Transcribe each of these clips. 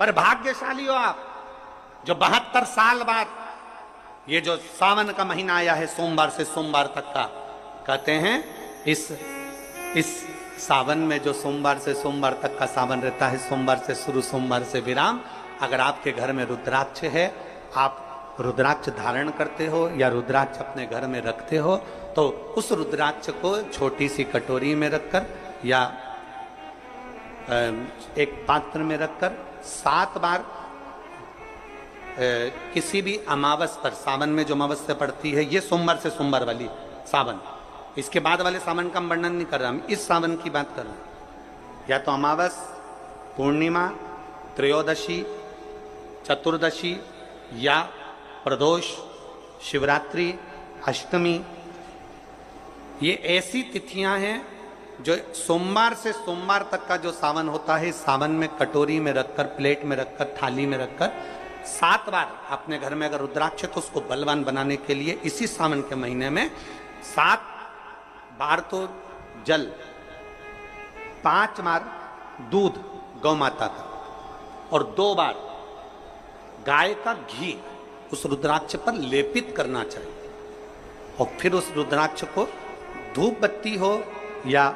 पर भाग्यशाली हो आप जो 72 साल बाद ये जो सावन का महीना आया है, सोमवार से सोमवार तक का, कहते हैं इस सावन में जो सोमवार से सोमवार तक का सावन रहता है, सोमवार से शुरू सोमवार से विराम, अगर आपके घर में रुद्राक्ष है, आप रुद्राक्ष धारण करते हो या रुद्राक्ष अपने घर में रखते हो, तो उस रुद्राक्ष को छोटी सी कटोरी में रखकर या एक पात्र में रखकर 7 बार किसी भी अमावस पर, सावन में जो अमावस्या पड़ती है, ये सोमवार से सोमवार वाली सावन, इसके बाद वाले सावन का वर्णन नहीं कर रहा, हम इस सावन की बात कर रहे हैं। या तो अमावस, पूर्णिमा, त्रयोदशी, चतुर्दशी या प्रदोष, शिवरात्रि, अष्टमी, ये ऐसी तिथियां हैं जो सोमवार से सोमवार तक का जो सावन होता है, सावन में कटोरी में रखकर, प्लेट में रखकर, थाली में रखकर 7 बार अपने घर में अगर रुद्राक्ष है तो उसको बलवान बनाने के लिए इसी सावन के महीने में 7 बार तो जल, 5 बार दूध गौ माता का और 2 बार गाय का घी उस रुद्राक्ष पर लेपित करना चाहिए। और फिर उस रुद्राक्ष को धूप बत्ती हो या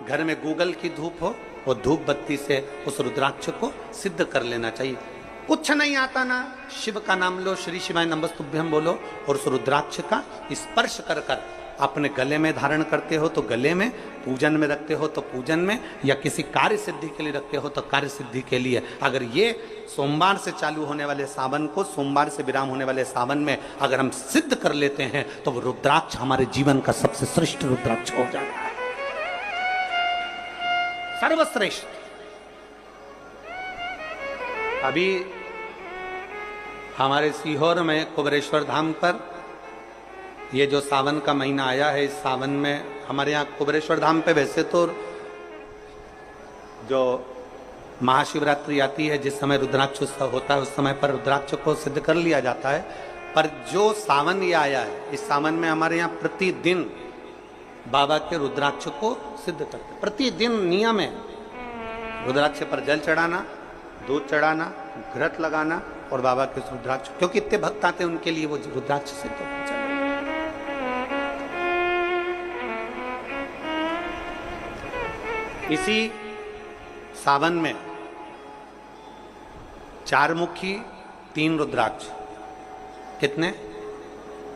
घर में गूगल की धूप हो, और धूप बत्ती से उस रुद्राक्ष को सिद्ध कर लेना चाहिए। कुछ नहीं आता ना, शिव का नाम लो, श्री शिवाय नमस्तुभ्यं बोलो, और उस रुद्राक्ष का स्पर्श कर कर अपने गले में धारण करते हो तो गले में, पूजन में रखते हो तो पूजन में, या किसी कार्य सिद्धि के लिए रखते हो तो कार्य सिद्धि के लिए। अगर ये सोमवार से चालू होने वाले सावन को, सोमवार से विराम होने वाले सावन में अगर हम सिद्ध कर लेते हैं तो वो रुद्राक्ष हमारे जीवन का सबसे श्रेष्ठ रुद्राक्ष हो जाता है, सर्वश्रेष्ठ। अभी हमारे सीहोर में कुबेरेश्वर धाम पर ये जो सावन का महीना आया है, इस सावन में हमारे यहाँ कुबेरेश्वर धाम पे वैसे तो जो महाशिवरात्रि आती है, जिस समय रुद्राक्ष उत्सव होता है, उस समय पर रुद्राक्ष को सिद्ध कर लिया जाता है। पर जो सावन ये आया है, इस सावन में हमारे यहाँ प्रतिदिन बाबा के रुद्राक्ष को सिद्ध करते हैं। प्रतिदिन नियम है रुद्राक्ष पर जल चढ़ाना, दूध चढ़ाना, घृत लगाना और बाबा के रुद्राक्ष, क्योंकि इतने भक्त आते हैं उनके लिए वो रुद्राक्ष सिद्ध होना चाहिए। इसी सावन में 4 मुखी 3 रुद्राक्ष, कितने?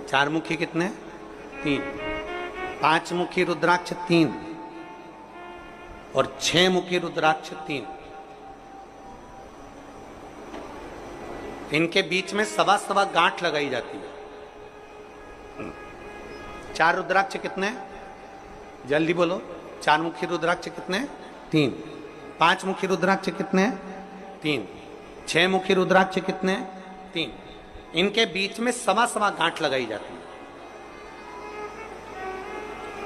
4 मुखी कितने? 3। 5 मुखी रुद्राक्ष 3 और 6 मुखी रुद्राक्ष 3। इनके बीच में 1.25 गांठ लगाई जाती है। 4 रुद्राक्ष कितने? जल्दी बोलो। 4 मुखी रुद्राक्ष कितने? 3। 5 मुखी रुद्राक्ष कितने? 3। 6 मुखी रुद्राक्ष कितने? 3। इनके बीच में 1.25 गांठ लगाई जाती है।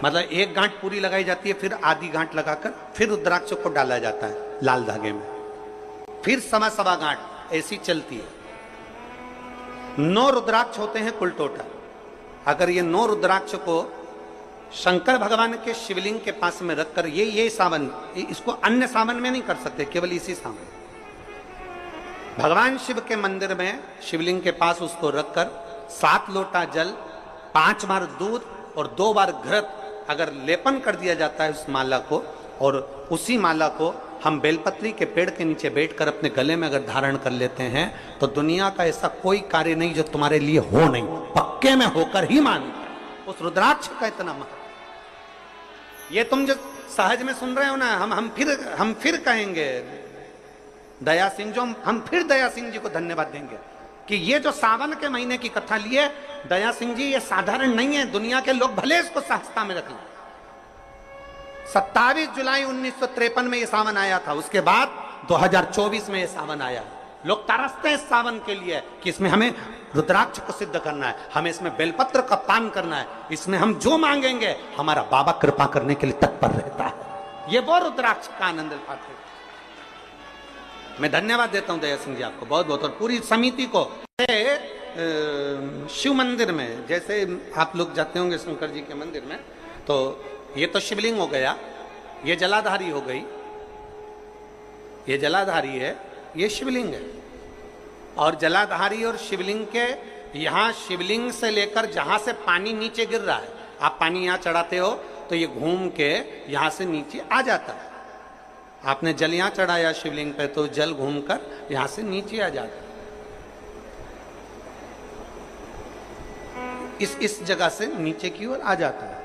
मतलब एक गांठ पूरी लगाई जाती है, फिर आधी गांठ लगाकर फिर रुद्राक्ष को डाला जाता है लाल धागे में, फिर 1.25 गांठ ऐसी चलती है। 9 रुद्राक्ष होते हैं कुल टोटल। अगर ये 9 रुद्राक्ष को शंकर भगवान के शिवलिंग के पास में रखकर, ये सावन, इसको अन्य सावन में नहीं कर सकते, केवल इसी सावन भगवान शिव के मंदिर में शिवलिंग के पास उसको रखकर 7 लोटा जल, 5 बार दूध और 2 बार घृत अगर लेपन कर दिया जाता है उस माला को, और उसी माला को हम बेलपत्री के पेड़ के नीचे बैठकर अपने गले में अगर धारण कर लेते हैं तो दुनिया का ऐसा कोई कार्य नहीं जो तुम्हारे लिए हो नहीं, पक्के में होकर ही मान। उस रुद्राक्ष का इतना महत्व, ये तुम जो सहज में सुन रहे हो ना, हम फिर कहेंगे दया सिंह, जो हम फिर दया सिंह जी को धन्यवाद देंगे कि ये जो सावन के महीने की कथा लिए दया सिंह जी, ये साधारण नहीं है। दुनिया के लोग भले इसको सहजता में रख लें। 27 जुलाई 1953 में ये सावन आया था, उसके बाद 2024 में ये सावन आया। लोग तरसते हैं इस सावन के लिए कि इसमें हमें रुद्राक्ष को सिद्ध करना है, हमें इसमें बेलपत्र का पान करना है, इसमें हम जो मांगेंगे हमारा बाबा कृपा करने के लिए तत्पर रहता है। ये वो रुद्राक्ष का आनंद उठाते हैं। मैं धन्यवाद देता हूं दया सिंह जी आपको बहुत बहुत, और पूरी समिति को। शिव मंदिर में जैसे आप लोग जाते होंगे शंकर जी के मंदिर में, तो ये तो शिवलिंग हो गया, ये जलाधारी हो गई, ये जलाधारी है, ये शिवलिंग है। और जलाधारी और शिवलिंग के यहां शिवलिंग से लेकर जहां से पानी नीचे गिर रहा है, आप पानी यहां चढ़ाते हो तो ये घूम के यहां से नीचे आ जाता है। आपने जल यहां चढ़ाया शिवलिंग पे तो जल घूमकर यहां से नीचे आ जाता है। इस जगह से नीचे की ओर आ जाता है,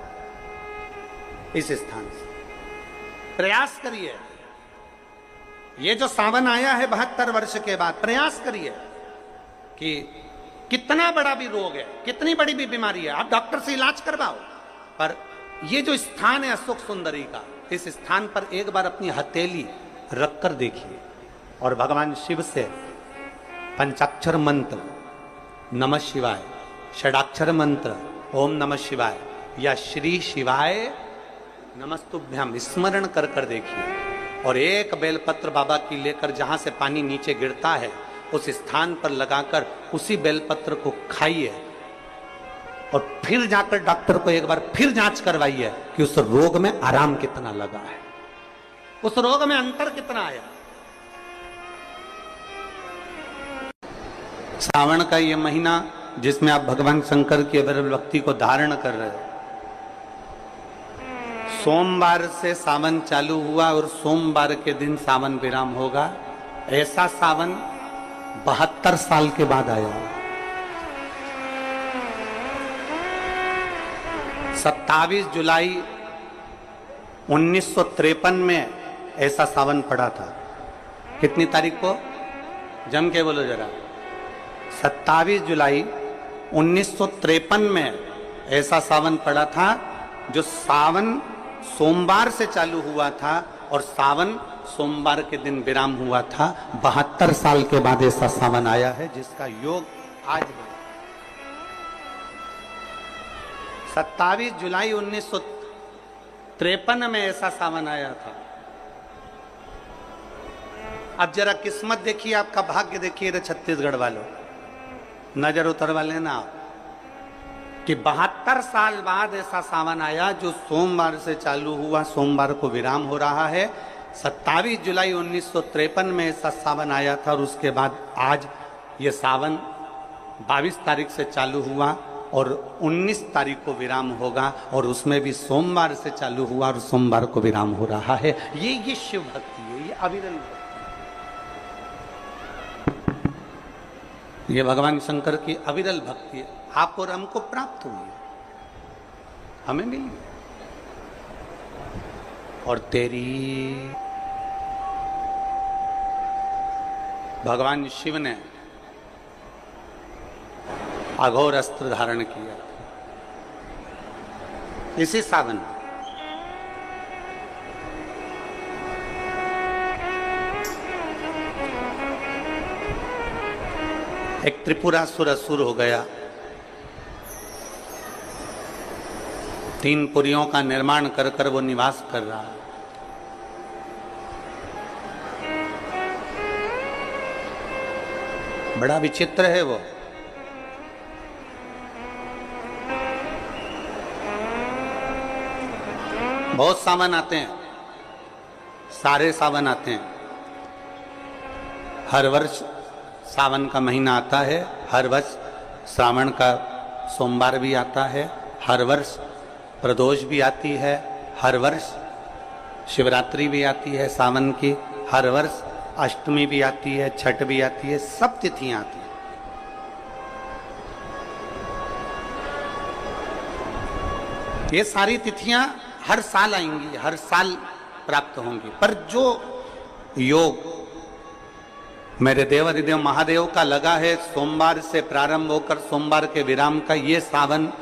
इस स्थान से। प्रयास करिए, ये जो सावन आया है 72 वर्ष के बाद, प्रयास करिए कि कितना बड़ा भी रोग है, कितनी बड़ी भी बीमारी है, आप डॉक्टर से इलाज करवाओ, पर ये जो स्थान है अशोक सुंदरी का, इस स्थान पर एक बार अपनी हथेली रखकर देखिए और भगवान शिव से पंचाक्षर मंत्र नमः शिवाय, षडाक्षर मंत्र ओम नमः शिवाय या श्री शिवाय नमस्तुभ्यम स्मरण कर कर देखिए। और एक बेलपत्र बाबा की लेकर जहां से पानी नीचे गिरता है उस स्थान पर लगाकर उसी बेलपत्र को खाइए और फिर जाकर डॉक्टर को एक बार फिर जांच करवाइए कि उस रोग में आराम कितना लगा है, उस रोग में अंतर कितना आया। सावन का ये महीना जिसमें आप भगवान शंकर की अविरल भक्ति को धारण कर रहे हो, सोमवार से सावन चालू हुआ और सोमवार के दिन सावन विराम होगा। ऐसा सावन 72 साल के बाद आया। 27 जुलाई 1953 में ऐसा सावन पड़ा था। कितनी तारीख को? जम के बोलो जरा। 27 जुलाई 1953 में ऐसा सावन पड़ा था, जो सावन सोमवार से चालू हुआ था और सावन सोमवार के दिन विराम हुआ था। 72 साल के बाद ऐसा सावन आया है जिसका योग आज है। 27 जुलाई 1953 में ऐसा सावन आया था। अब जरा किस्मत देखिए, आपका भाग्य देखिए रे छत्तीसगढ़ वालों, नजर उतरवा लेना आप कि 72 साल बाद ऐसा सावन आया जो सोमवार से चालू हुआ, सोमवार को विराम हो रहा है। 27 जुलाई 1953 में ऐसा सावन आया था और उसके बाद आज ये सावन 22 तारीख से चालू हुआ और 19 तारीख को विराम होगा, और उसमें भी सोमवार से चालू हुआ और सोमवार को विराम हो रहा है। ये शिव भक्ति है, ये अविरल भक्ति, ये भगवान शंकर की अविरल भक्ति है। आप और हमको प्राप्त हुई है, हमें मिली और तेरी भगवान शिव ने अघोर अस्त्र धारण किया इसी सावन। एक त्रिपुरासुर असुर हो गया, 3 पुरियों का निर्माण कर कर वो निवास कर रहा है। बड़ा विचित्र है वो। बहुत सावन आते हैं, सारे सावन आते हैं, हर वर्ष सावन का महीना आता है, हर वर्ष श्रावण का सोमवार भी आता है, हर वर्ष प्रदोष भी आती है, हर वर्ष शिवरात्रि भी आती है सावन की, हर वर्ष अष्टमी भी आती है, छठ भी आती है, सब तिथियां आती हैं। ये सारी तिथियां हर साल आएंगी, हर साल प्राप्त होंगी, पर जो योग मेरे देवाधिदेव महादेव का लगा है सोमवार से प्रारंभ होकर सोमवार के विराम का, ये सावन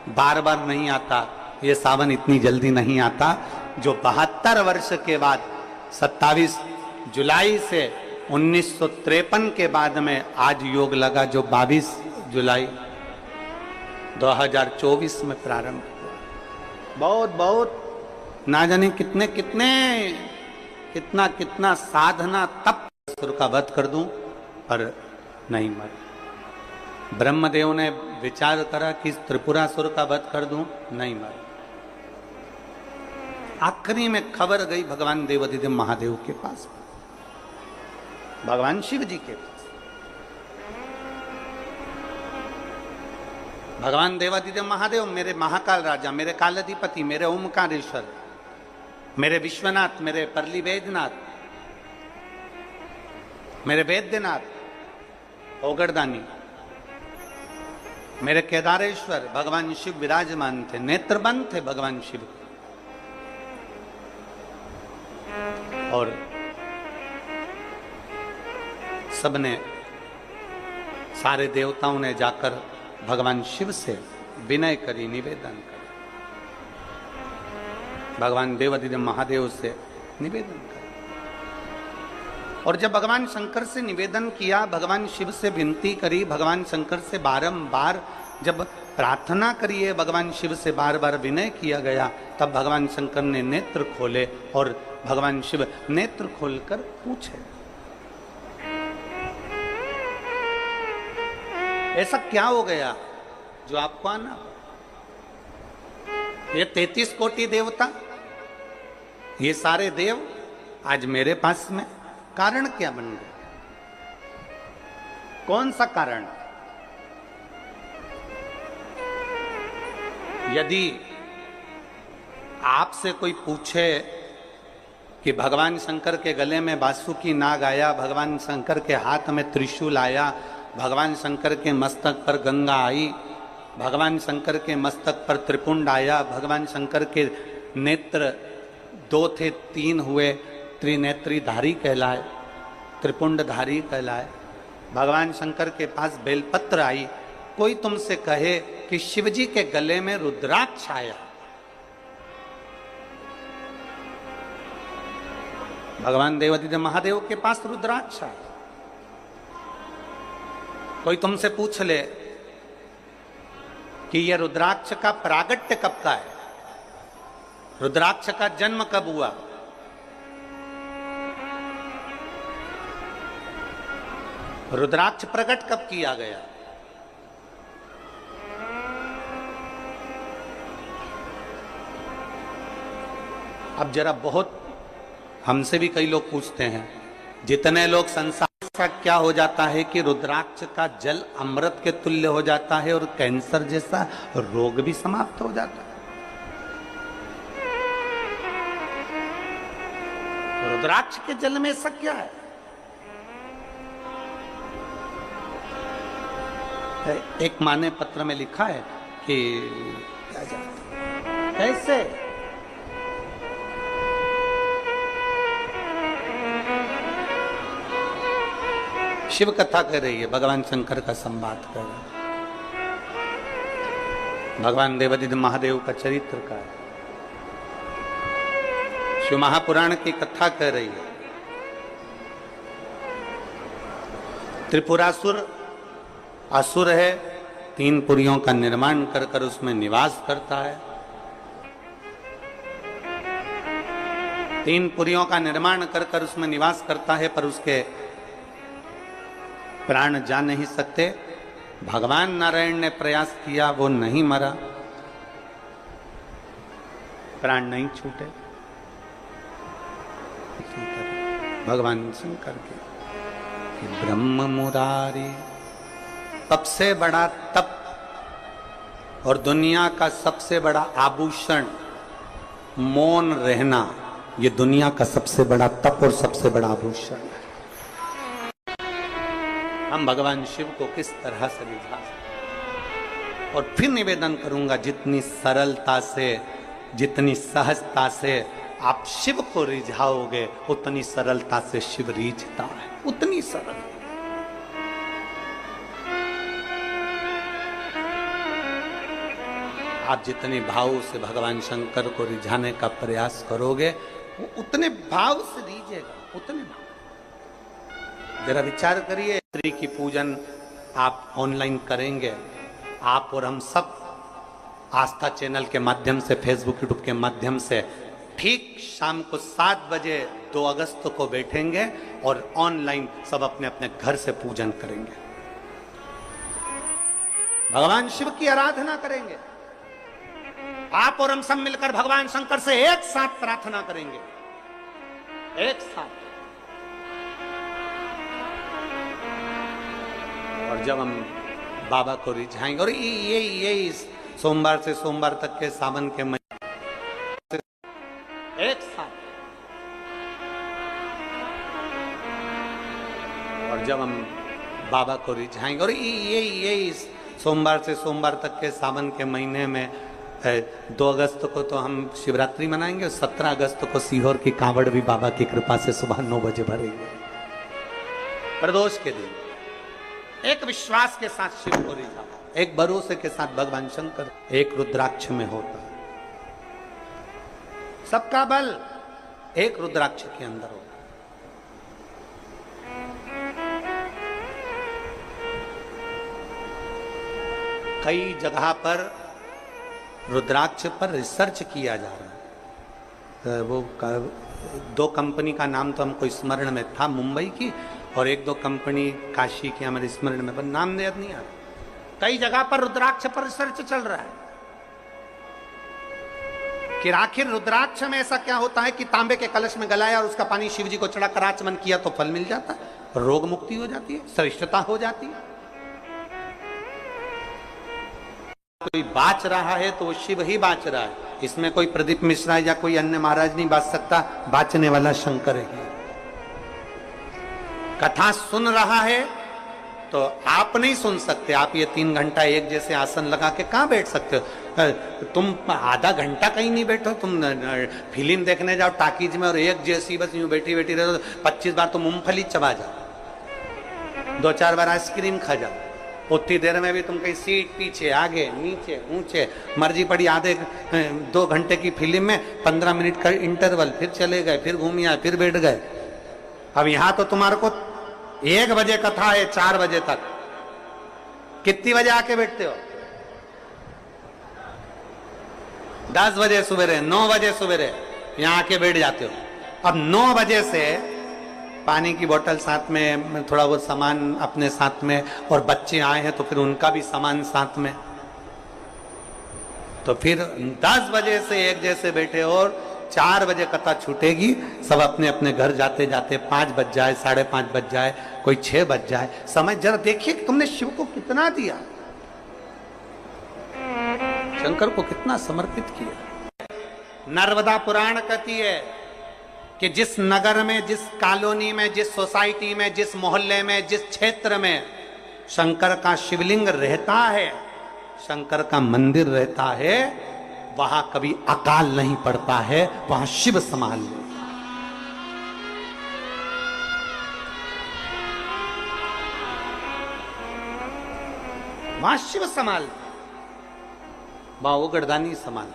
बार बार नहीं आता, ये सावन इतनी जल्दी नहीं आता। जो 72 वर्ष के बाद 27 जुलाई से 1953 के बाद में आज योग लगा, जो 22 जुलाई 2024 में प्रारंभ हुआ। बहुत ना जाने कितने कितना साधना तप असुर का वध कर दूं, पर नहीं मर। ब्रह्मदेव ने विचार करा कि त्रिपुरासुर का वध कर दूं, नहीं मर। आखिरी में खबर गई भगवान देवाधिदेव महादेव के पास। भगवान शिव जी के पास। भगवान देवादिदेव महादेव, मेरे महाकाल राजा, मेरे कालाधिपति, मेरे ओमकारेश्वर, मेरे विश्वनाथ, मेरे परली वैद्यनाथ, मेरे वैद्यनाथ, ओगड़दानी, मेरे केदारेश्वर, भगवान शिव विराजमान थे, नेत्रबंद थे भगवान शिव। और सबने, सारे देवताओं ने जाकर भगवान शिव से विनय करी, निवेदन करा, भगवान देवादिदेव महादेव से निवेदन करा। और जब भगवान शंकर से निवेदन किया, भगवान शिव से विनती करी, भगवान शंकर से बारंबार जब प्रार्थना करिए, भगवान शिव से बार बार विनय किया गया, तब भगवान शंकर ने नेत्र खोले और भगवान शिव नेत्र खोलकर पूछे, ऐसा क्या हो गया जो आपको आना? ये 33 कोटि देवता, ये सारे देव आज मेरे पास में, कारण क्या बन गया? कौन सा कारण? यदि आपसे कोई पूछे कि भगवान शंकर के गले में बासुकी नाग आया, भगवान शंकर के हाथ में त्रिशूल आया, भगवान शंकर के मस्तक पर गंगा आई, भगवान शंकर के मस्तक पर त्रिपुंड आया, भगवान शंकर के नेत्र 2 थे 3 हुए, त्रिनेत्रीधारी कहलाए, त्रिपुंडधारी कहलाए, भगवान शंकर के पास बेलपत्र आई, कोई तुमसे कहे कि शिवजी के गले में रुद्राक्ष आया, भगवान देवादिदेव महादेव के पास रुद्राक्ष आया, कोई तुमसे पूछ ले कि यह रुद्राक्ष का प्रागट्य कब का है, रुद्राक्ष का जन्म कब हुआ, रुद्राक्ष प्रकट कब किया गया, अब जरा बहुत हमसे भी कई लोग पूछते हैं, जितने लोग संसार का क्या हो जाता है कि रुद्राक्ष का जल अमृत के तुल्य हो जाता है और कैंसर जैसा रोग भी समाप्त हो जाता है। रुद्राक्ष के जल में ऐसा क्या है? एक माने पत्र में लिखा है कि कैसे शिव कथा कर रही है, भगवान शंकर का संवाद कर रहा है, भगवान देवादिदेव महादेव का चरित्र का है, शिव महापुराण की कथा कर रही है। त्रिपुरासुर असुर है, 3 पुरियों का निर्माण कर कर उसमें निवास करता है, 3 पुरियों का निर्माण कर कर उसमें निवास करता है, पर उसके प्राण जा नहीं सकते। भगवान नारायण ने प्रयास किया, वो नहीं मरा, प्राण नहीं छूटे। भगवान शंकर के ब्रह्म मुरारी, सबसे बड़ा तप और दुनिया का सबसे बड़ा आभूषण मौन रहना, ये दुनिया का सबसे बड़ा तप और सबसे बड़ा आभूषण है। हम भगवान शिव को किस तरह से रिझा सकते? और फिर निवेदन करूंगा, जितनी सरलता से, जितनी सहजता से आप शिव को रिझाओगे, उतनी सरलता से शिव रिझता है, उतनी सरल। आप जितने भाव से भगवान शंकर को रिझाने का प्रयास करोगे, वो उतने भाव से रिझेगा, उतने भाव। जरा विचार करिए, स्त्री की पूजन आप ऑनलाइन करेंगे, आप और हम सब आस्था चैनल के माध्यम से, फेसबुक यूट्यूब के माध्यम से ठीक शाम को 7 बजे 2 अगस्त को बैठेंगे और ऑनलाइन सब अपने अपने घर से पूजन करेंगे, भगवान शिव की आराधना करेंगे। आप और हम सब मिलकर भगवान शंकर से एक साथ प्रार्थना करेंगे, एक साथ। और जब हम बाबा को रिझाएंगे, और ये इस सोमवार से सोमवार तक के सावन के महीने एक साथ, और जब हम बाबा को रिझाएंगे, और ये इस सोमवार से सोमवार तक के सावन के महीने में 2 अगस्त को तो हम शिवरात्रि मनाएंगे, 17 अगस्त को सीहोर की कांवड़ भी बाबा की कृपा से सुबह 9 बजे भरेंगे। प्रदोष के दिन एक विश्वास के साथ शिव को रिझा, एक भरोसे के साथ भगवान शंकर, एक रुद्राक्ष में होता है सबका बल, एक रुद्राक्ष के अंदर होता है। कई जगह पर रुद्राक्ष पर रिसर्च किया जा रहा है। वो 2 कंपनी का नाम तो हमको स्मरण में था, मुंबई की, और 1-2 कंपनी काशी की हमारे स्मरण में, पर नाम याद नहीं आ रहा। कई जगह पर रुद्राक्ष पर रिसर्च चल रहा है कि आखिर रुद्राक्ष में ऐसा क्या होता है कि तांबे के कलश में गलाया और उसका पानी शिव जी को चढ़ाकर आचमन किया तो फल मिल जाता है, रोग मुक्ति हो जाती है, श्रेष्ठता हो जाती है। कोई बाच रहा है तो वो शिव ही बाच रहा है, इसमें कोई प्रदीप मिश्रा या कोई अन्य महाराज नहीं बाच सकता, बाचने वाला शंकर है। कथा सुन रहा है तो आप नहीं सुन सकते, आप ये 3 घंटा एक जैसे आसन लगा के कहां बैठ सकते हो? तुम आधा घंटा कहीं नहीं बैठो, तुम फिल्म देखने जाओ टाकीज में और एक जैसी बस यूं बैठी बैठी रहो, 25 बार तो मूंगफली चबा जाओ, 2-4 बार आइसक्रीम खा जाओ, उतनी देर में भी तुम कहीं सीट पीछे आगे नीचे ऊंचे मर्जी पड़ी। आधे 2 घंटे की फिल्म में 15 मिनट का इंटरवल, फिर चले गए, फिर घूम आए, फिर बैठ गए। अब यहां तो तुम्हारे को 1 बजे कथा है, 4 बजे तक, कितनी बजे आके बैठते हो? 10 बजे सवेरे, 9 बजे सवेरे यहां आके बैठ जाते हो। अब 9 बजे से पानी की बोतल साथ में, थोड़ा बहुत सामान अपने साथ में, और बच्चे आए हैं तो फिर उनका भी सामान साथ में, तो फिर 10 बजे से 1 जैसे बैठे और 4 बजे कथा छूटेगी, सब अपने अपने घर जाते जाते 5 बज जाए, 5:30 बज जाए, कोई 6 बज जाए। समय जरा देखिए कि तुमने शिव को कितना दिया, शंकर को कितना समर्पित किया। नर्मदा पुराण कहती है कि जिस नगर में, जिस कॉलोनी में, जिस सोसाइटी में, जिस मोहल्ले में, जिस क्षेत्र में शंकर का शिवलिंग रहता है, शंकर का मंदिर रहता है, वहां कभी अकाल नहीं पड़ता है, वहां शिव संभाल ले। वहां शिव संभाल, वहां वो गढ़दानी संभाल।